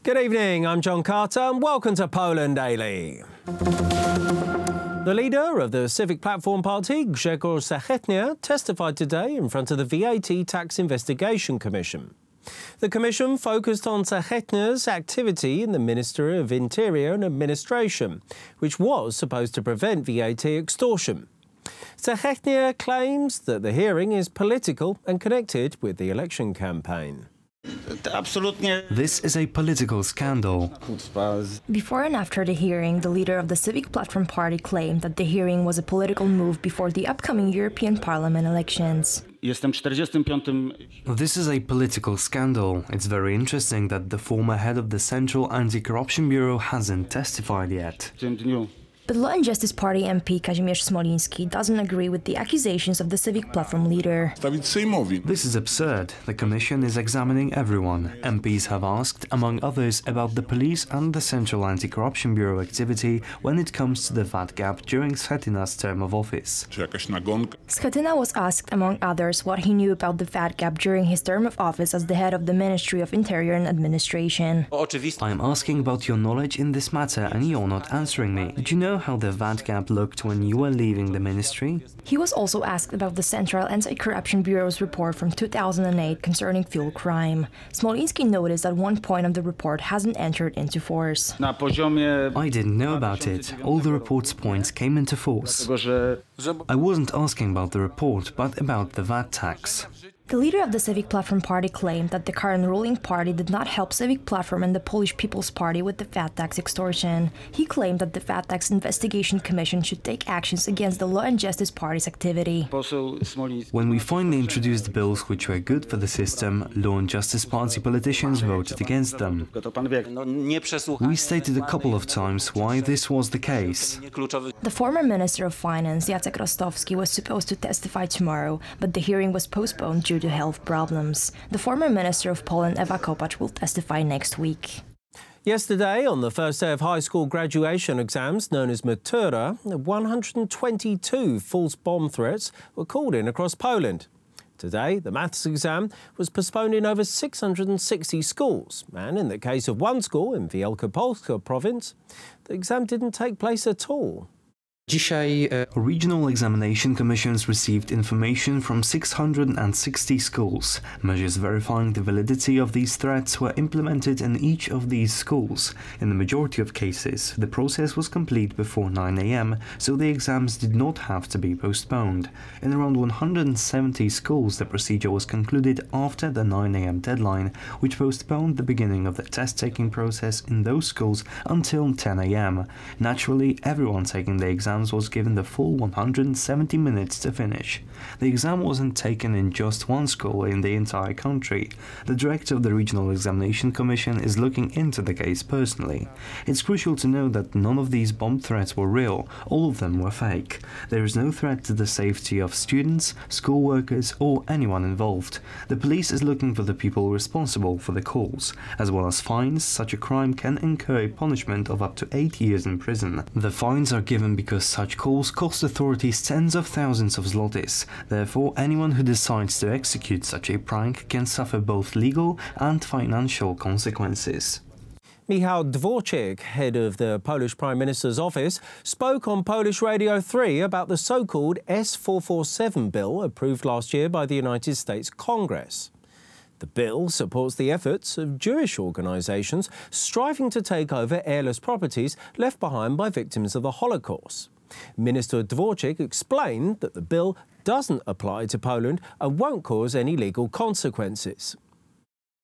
Good evening, I'm John Carter and welcome to Poland Daily. The leader of the Civic Platform Party, Grzegorz Sechetnia, testified today in front of the VAT Tax Investigation Commission. The commission focused on Sechetnia's activity in the Ministry of Interior and Administration, which was supposed to prevent VAT extortion. Sechetnia claims that the hearing is political and connected with the election campaign. This is a political scandal. Before and after the hearing, the leader of the Civic Platform Party claimed that the hearing was a political move before the upcoming European Parliament elections. This is a political scandal. It's very interesting that the former head of the Central Anti-Corruption Bureau hasn't testified yet. But Law and Justice Party MP Kazimierz Smoliński doesn't agree with the accusations of the Civic Platform leader. This is absurd. The Commission is examining everyone. MPs have asked, among others, about the police and the Central Anti-Corruption Bureau activity when it comes to the VAT gap during Schetina's term of office. Schetina was asked, among others, what he knew about the VAT gap during his term of office as the head of the Ministry of Interior and Administration. I am asking about your knowledge in this matter and you're not answering me. Did you know how the VAT gap looked when you were leaving the ministry? He was also asked about the Central Anti-Corruption Bureau's report from 2008 concerning fuel crime. Smoliński noticed that one point of the report hasn't entered into force. I didn't know about it. All the report's points came into force. I wasn't asking about the report, but about the VAT tax. The leader of the Civic Platform Party claimed that the current ruling party did not help Civic Platform and the Polish People's Party with the VAT tax extortion. He claimed that the VAT tax investigation commission should take actions against the Law and Justice Party's activity. When we finally introduced bills which were good for the system, Law and Justice Party politicians voted against them. We stated a couple of times why this was the case. The former Minister of Finance, Jacek Rostowski, was supposed to testify tomorrow, but the hearing was postponed due to health problems. The former Minister of Poland, Ewa Kopacz, will testify next week. Yesterday, on the first day of high school graduation exams, known as matura, 122 false bomb threats were called in across Poland. Today, the maths exam was postponed in over 660 schools, and in the case of one school in Wielkopolska province, the exam didn't take place at all. Regional examination commissions received information from 660 schools. Measures verifying the validity of these threats were implemented in each of these schools. In the majority of cases, the process was complete before 9 a.m., so the exams did not have to be postponed. In around 170 schools, the procedure was concluded after the 9 a.m. deadline, which postponed the beginning of the test-taking process in those schools until 10 a.m. Naturally, everyone taking the exam was given the full 170 minutes to finish. The exam wasn't taken in just one school in the entire country. The director of the Regional Examination Commission is looking into the case personally. It's crucial to know that none of these bomb threats were real, all of them were fake. There is no threat to the safety of students, school workers or anyone involved. The police is looking for the people responsible for the calls. As well as fines, such a crime can incur a punishment of up to 8 years in prison. The fines are given because such calls cost authorities tens of thousands of zlotys. Therefore, anyone who decides to execute such a prank can suffer both legal and financial consequences. Michał Dworczyk, head of the Polish Prime Minister's office, spoke on Polish Radio 3 about the so-called S447 bill approved last year by the United States Congress. The bill supports the efforts of Jewish organisations striving to take over heirless properties left behind by victims of the Holocaust. Minister Dworczyk explained that the bill doesn't apply to Poland and won't cause any legal consequences.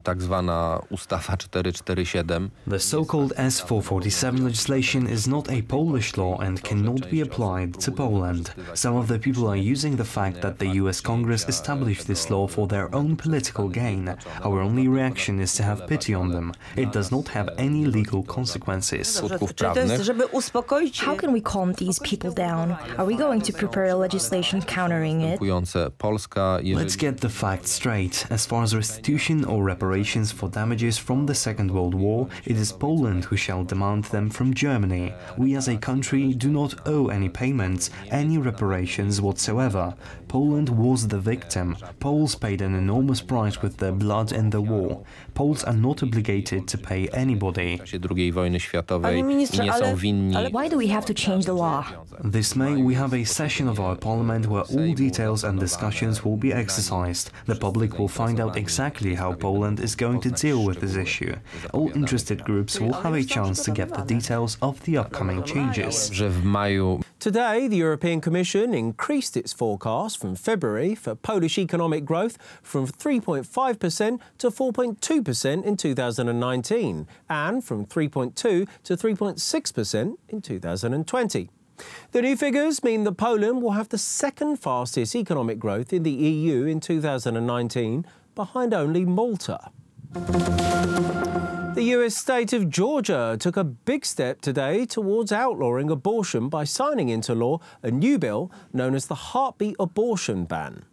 Tak zwana ustawa 447. The so-called S447 legislation is not a Polish law and cannot be applied to Poland. Some of the people are using the fact that the US Congress established this law for their own political gain. Our only reaction is to have pity on them. It does not have any legal consequences. How can we calm these people down? Are we going to prepare a legislation countering it? Let's get the facts straight. As far as restitution or reparation reparations for damages from the Second World War, it is Poland who shall demand them from Germany. We as a country do not owe any payments, any reparations whatsoever. Poland was the victim. Poles paid an enormous price with their blood in the war. Poles are not obligated to pay anybody. Why do we have to change the law? This May we have a session of our parliament where all details and discussions will be exercised. The public will find out exactly how Poland is going to deal with this issue. All interested groups will have a chance to get the details of the upcoming changes. Today, the European Commission increased its forecast from February for Polish economic growth from 3.5% to 4.2% in 2019 and from 3.2 to 3.6% in 2020. The new figures mean that Poland will have the second fastest economic growth in the EU in 2019, behind only Malta. The US state of Georgia took a big step today towards outlawing abortion by signing into law a new bill known as the heartbeat abortion ban.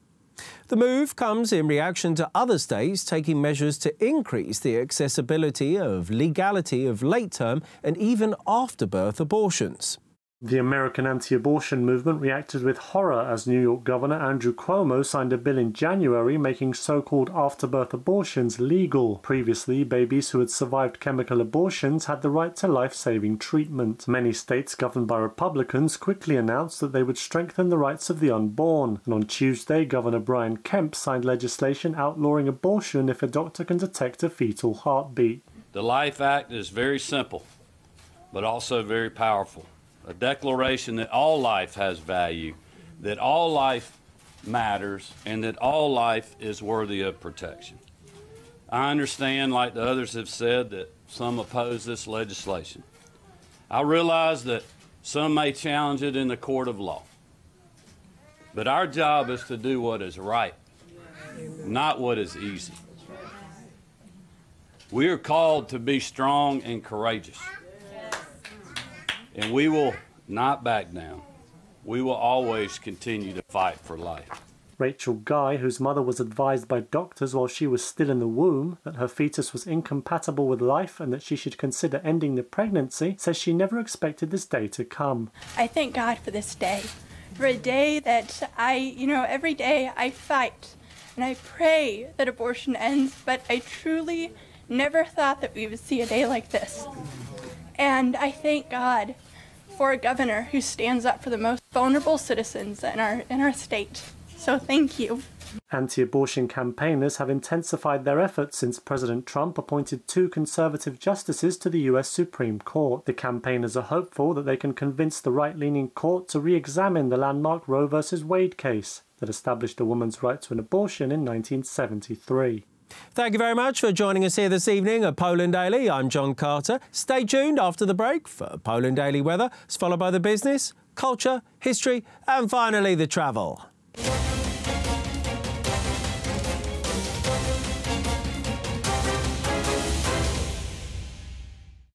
The move comes in reaction to other states taking measures to increase the accessibility of legality of late-term and even after-birth abortions. The American anti-abortion movement reacted with horror as New York Governor Andrew Cuomo signed a bill in January making so-called after-birth abortions legal. Previously, babies who had survived chemical abortions had the right to life-saving treatment. Many states governed by Republicans quickly announced that they would strengthen the rights of the unborn. And on Tuesday, Governor Brian Kemp signed legislation outlawing abortion if a doctor can detect a fetal heartbeat. The Life Act is very simple, but also very powerful. A declaration that all life has value, that all life matters, and that all life is worthy of protection. I understand, like the others have said, that some oppose this legislation. I realize that some may challenge it in the court of law. But our job is to do what is right, not what is easy. We are called to be strong and courageous. And we will not back down. We will always continue to fight for life. Rachel Guy, whose mother was advised by doctors while she was still in the womb that her fetus was incompatible with life and that she should consider ending the pregnancy, says she never expected this day to come. I thank God for this day, for a day that every day I fight and I pray that abortion ends, but I truly never thought that we would see a day like this. And I thank God for a governor who stands up for the most vulnerable citizens in our state. So thank you. Anti-abortion campaigners have intensified their efforts since President Trump appointed 2 conservative justices to the US Supreme Court. The campaigners are hopeful that they can convince the right-leaning court to re-examine the landmark Roe v. Wade case that established a woman's right to an abortion in 1973. Thank you very much for joining us here this evening at Poland Daily. I'm John Carter. Stay tuned after the break for Poland Daily Weather, followed by the business, culture, history and finally the travel.